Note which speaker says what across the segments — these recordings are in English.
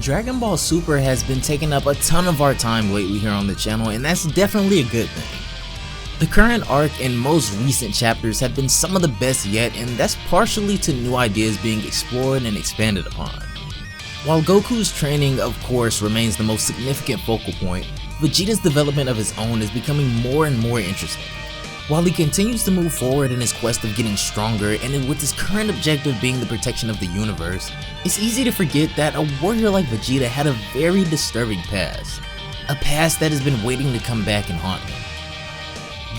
Speaker 1: Dragon Ball Super has been taking up a ton of our time lately here on the channel, and that's definitely a good thing. The current arc and most recent chapters have been some of the best yet, and that's partially to new ideas being explored and expanded upon. While Goku's training of course remains the most significant focal point, Vegeta's development of his own is becoming more and more interesting. While he continues to move forward in his quest of getting stronger, and with his current objective being the protection of the universe, it's easy to forget that a warrior like Vegeta had a very disturbing past. A past that has been waiting to come back and haunt him.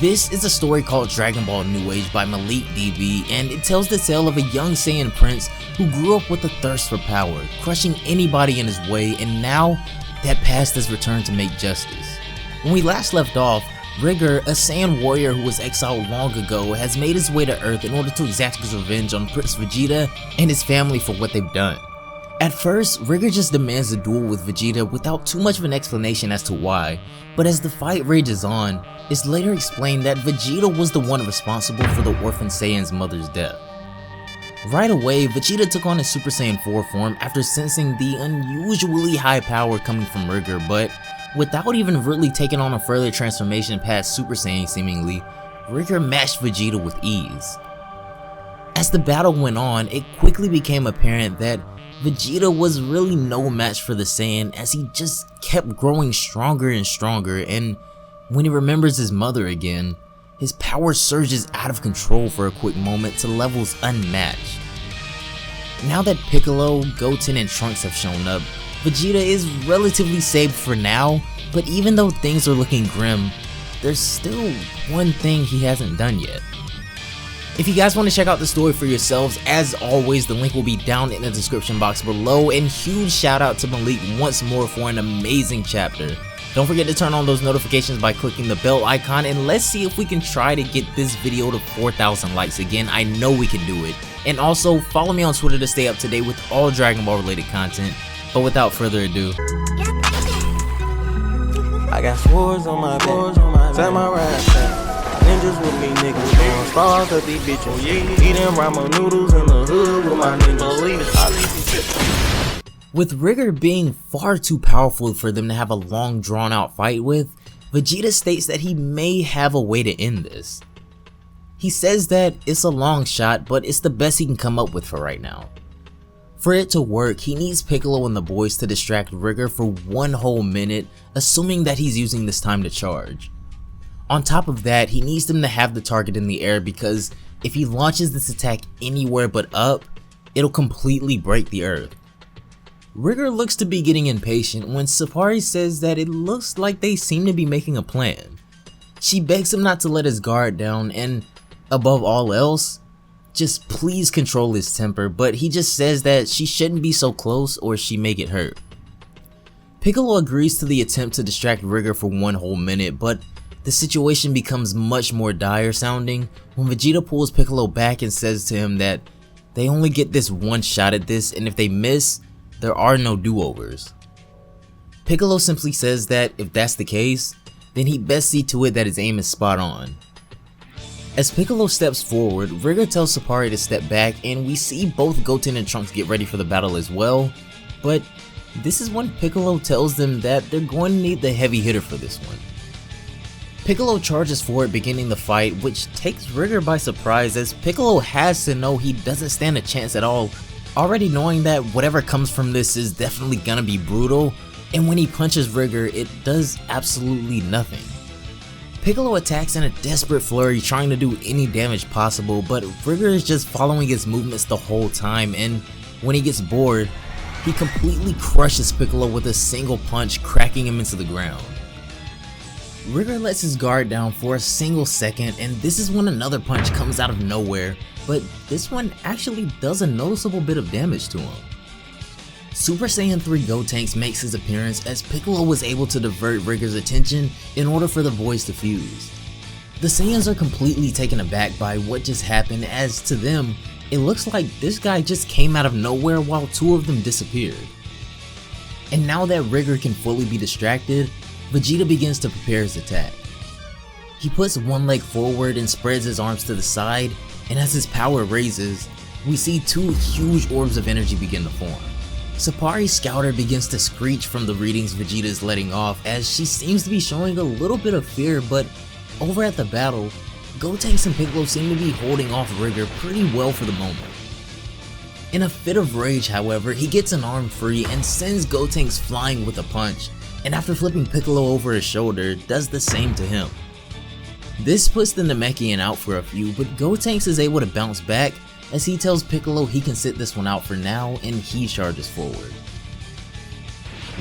Speaker 1: This is a story called Dragon Ball New Age by Malik DB, and it tells the tale of a young Saiyan prince who grew up with a thirst for power, crushing anybody in his way, and now that past has returned to make justice. When we last left off, Rigor, a Saiyan warrior who was exiled long ago, has made his way to Earth in order to exact his revenge on Prince Vegeta and his family for what they've done. At first, Rigor just demands a duel with Vegeta without too much of an explanation as to why, but as the fight rages on, it's later explained that Vegeta was the one responsible for the orphan Saiyan's mother's death. Right away, Vegeta took on his Super Saiyan 4 form after sensing the unusually high power coming from Rigor, but without even really taking on a further transformation past Super Saiyan seemingly, Rigor matched Vegeta with ease. As the battle went on, it quickly became apparent that Vegeta was really no match for the Saiyan, as he just kept growing stronger and stronger, and when he remembers his mother again, his power surges out of control for a quick moment to levels unmatched. Now that Piccolo, Goten, and Trunks have shown up, Vegeta is relatively safe for now, but even though things are looking grim, there's still one thing he hasn't done yet. If you guys want to check out the story for yourselves, as always the link will be down in the description box below, and huge shout out to Malik once more for an amazing chapter. Don't forget to turn on those notifications by clicking the bell icon, and let's see if we can try to get this video to 4,000 likes again. I know we can do it. And also follow me on Twitter to stay up to date with all Dragon Ball related content. But without further ado,
Speaker 2: I got swords on my back, take my right back. Ninjas with me, niggas doing stars at these bitches. Eating ramen noodles in the hood with my niggas.
Speaker 1: with Rigor being far too powerful for them to have a long drawn out fight with, Vegeta states that he may have a way to end this. He says that it's a long shot, but it's the best he can come up with for right now. For it to work, he needs Piccolo and the boys to distract Rigor for 1 whole minute, assuming that he's using this time to charge. On top of that, he needs them to have the target in the air, because if he launches this attack anywhere but up, it'll completely break the earth. Rigor looks to be getting impatient when Sapari says that it looks like they seem to be making a plan. She begs him not to let his guard down and, above all else, just please control his temper, but he just says that she shouldn't be so close or she may get hurt. Piccolo agrees to the attempt to distract Rigor for 1 whole minute, but the situation becomes much more dire sounding when Vegeta pulls Piccolo back and says to him that they only get this 1 shot at this, and if they miss, there are no do-overs. Piccolo simply says that if that's the case, then he'd best see to it that his aim is spot on. As Piccolo steps forward, Rigor tells Sapari to step back, and we see both Goten and Trunks get ready for the battle as well, but this is when Piccolo tells them that they're going to need the heavy hitter for this one. Piccolo charges forward, beginning the fight, which takes Rigor by surprise, as Piccolo has to know he doesn't stand a chance at all, already knowing that whatever comes from this is definitely gonna be brutal, and when he punches Rigor, it does absolutely nothing. Piccolo attacks in a desperate flurry, trying to do any damage possible, but Rigor is just following his movements the whole time, and when he gets bored, he completely crushes Piccolo with a single punch, cracking him into the ground. Rigor lets his guard down for a single second, and this is when another punch comes out of nowhere, but this one actually does a noticeable bit of damage to him. Super Saiyan 3 Gotenks makes his appearance, as Piccolo was able to divert Rigor's attention in order for the boys to fuse. The Saiyans are completely taken aback by what just happened, as to them, it looks like this guy just came out of nowhere while 2 of them disappeared. And now that Rigor can fully be distracted, Vegeta begins to prepare his attack. He puts 1 leg forward and spreads his arms to the side, and as his power raises, we see 2 huge orbs of energy begin to form. Sapari's scouter begins to screech from the readings Vegeta is letting off, as she seems to be showing a little bit of fear, but over at the battle, Gotenks and Piccolo seem to be holding off Rigger pretty well for the moment. In a fit of rage, however, he gets an arm free and sends Gotenks flying with a punch, and after flipping Piccolo over his shoulder, does the same to him. This puts the Namekian out for a few, but Gotenks is able to bounce back as he tells Piccolo he can sit this one out for now, and he charges forward.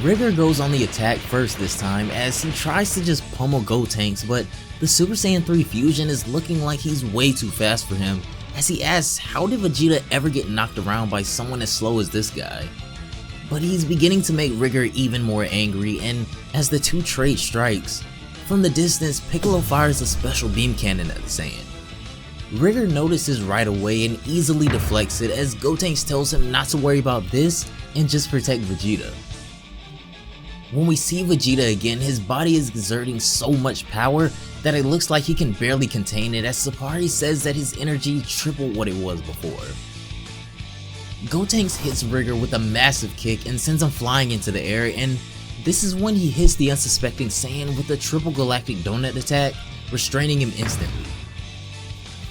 Speaker 1: Rigger goes on the attack first this time as he tries to just pummel Gotenks, but the Super Saiyan 3 fusion is looking like he's way too fast for him, as he asks how did Vegeta ever get knocked around by someone as slow as this guy. But he's beginning to make Rigger even more angry, and as the two trade strikes, from the distance Piccolo fires a special beam cannon at the Saiyan. Rigger notices right away and easily deflects it as Gotenks tells him not to worry about this and just protect Vegeta. When we see Vegeta again, his body is exerting so much power that it looks like he can barely contain it, as Sapari says that his energy tripled what it was before. Gotenks hits Rigger with a massive kick and sends him flying into the air, and this is when he hits the unsuspecting Saiyan with a triple galactic donut attack, restraining him instantly.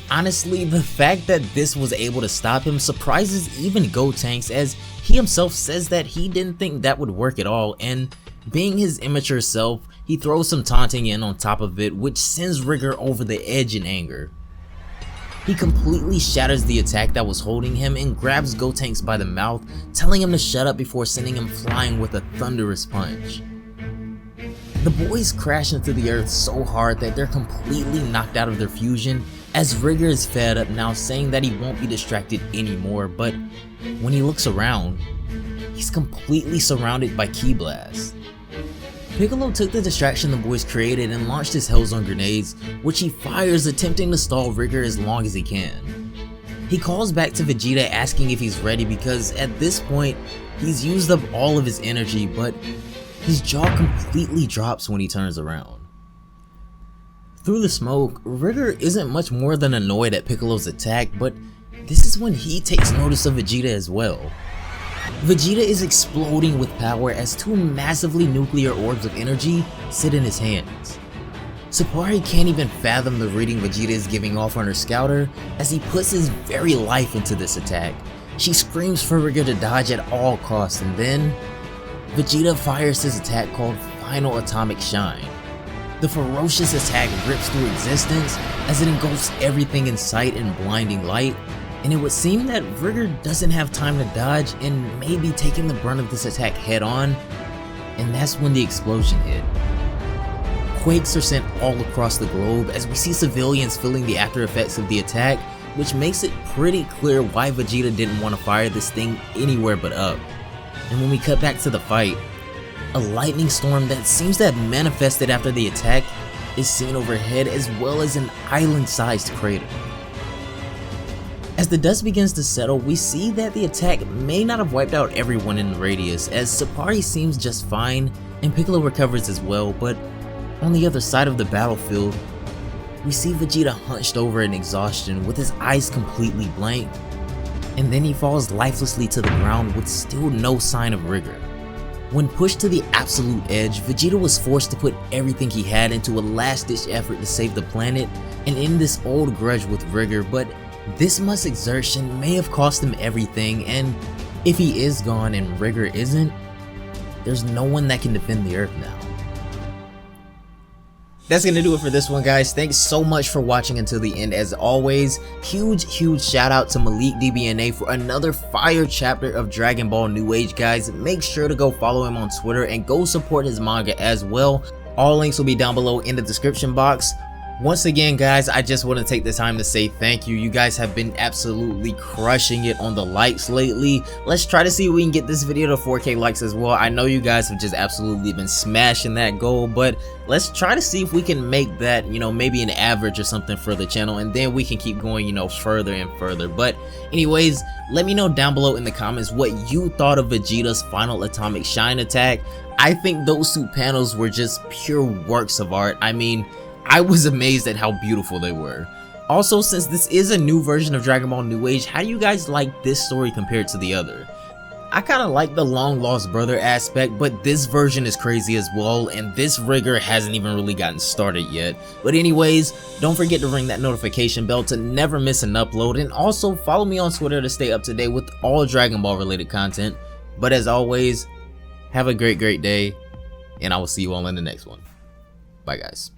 Speaker 1: Honestly, the fact that this was able to stop him surprises even Gotenks, as he himself says that he didn't think that would work at all, and being his immature self, he throws some taunting in on top of it, which sends Rigger over the edge in anger. He completely shatters the attack that was holding him and grabs Gotenks by the mouth, telling him to shut up before sending him flying with a thunderous punch. The boys crash into the earth so hard that they're completely knocked out of their fusion, as Rigger is fed up now, saying that he won't be distracted anymore, but when he looks around, he's completely surrounded by Ki Blasts. Piccolo took the distraction the boys created and launched his Hellzone grenades, which he fires, attempting to stall Rigger as long as he can. He calls back to Vegeta asking if he's ready, because at this point he's used up all of his energy, but his jaw completely drops when he turns around. Through the smoke, Rigger isn't much more than annoyed at Piccolo's attack, but this is when he takes notice of Vegeta as well. Vegeta is exploding with power as two massively nuclear orbs of energy sit in his hands. Sapari can't even fathom the reading Vegeta is giving off on her scouter as he puts his very life into this attack. She screams for Rigger to dodge at all costs, and then Vegeta fires his attack called Final Atomic Shine. The ferocious attack rips through existence as it engulfs everything in sight in blinding light, and it would seem that Rigger doesn't have time to dodge and may be taking the brunt of this attack head on, and that's when the explosion hit. Quakes are sent all across the globe as we see civilians feeling the after effects of the attack, which makes it pretty clear why Vegeta didn't want to fire this thing anywhere but up. And when we cut back to the fight, a lightning storm that seems to have manifested after the attack is seen overhead, as well as an island-sized crater. As the dust begins to settle, we see that the attack may not have wiped out everyone in the radius, as Sapari seems just fine and Piccolo recovers as well, but on the other side of the battlefield, we see Vegeta hunched over in exhaustion with his eyes completely blank, and then he falls lifelessly to the ground with still no sign of Rigger. When pushed to the absolute edge, Vegeta was forced to put everything he had into a last-ditch effort to save the planet and end this old grudge with Rigger, but this much exertion may have cost him everything, and if he is gone and Rigger isn't, there's no one that can defend the Earth now. That's gonna do it for this one, guys. Thanks so much for watching until the end. As always, huge shout out to Malik DBNA for another fire chapter of Dragon Ball New Age, guys. Make sure to go follow him on Twitter and go support his manga as well. All links will be down below in the description box. Once again, guys, I just want to take the time to say thank you. You guys have been absolutely crushing it on the likes lately. Let's try to see if we can get this video to 4K likes as well. I know you guys have just absolutely been smashing that goal, but let's try to see if we can make that, you know, maybe an average or something for the channel, and then we can keep going, you know, further and further. But anyways, let me know down below in the comments what you thought of Vegeta's Final Atomic Shine attack. I think those two panels were just pure works of art. I mean, I was amazed at how beautiful they were. Also, since this is a new version of Dragon Ball New Age, how do you guys like this story compared to the other? I kind of like the long lost brother aspect, but this version is crazy as well, and this rigor hasn't even really gotten started yet. But anyways, don't forget to ring that notification bell to never miss an upload, and also follow me on Twitter to stay up to date with all Dragon Ball related content. But as always, have a great day, and I will see you all in the next one. Bye guys.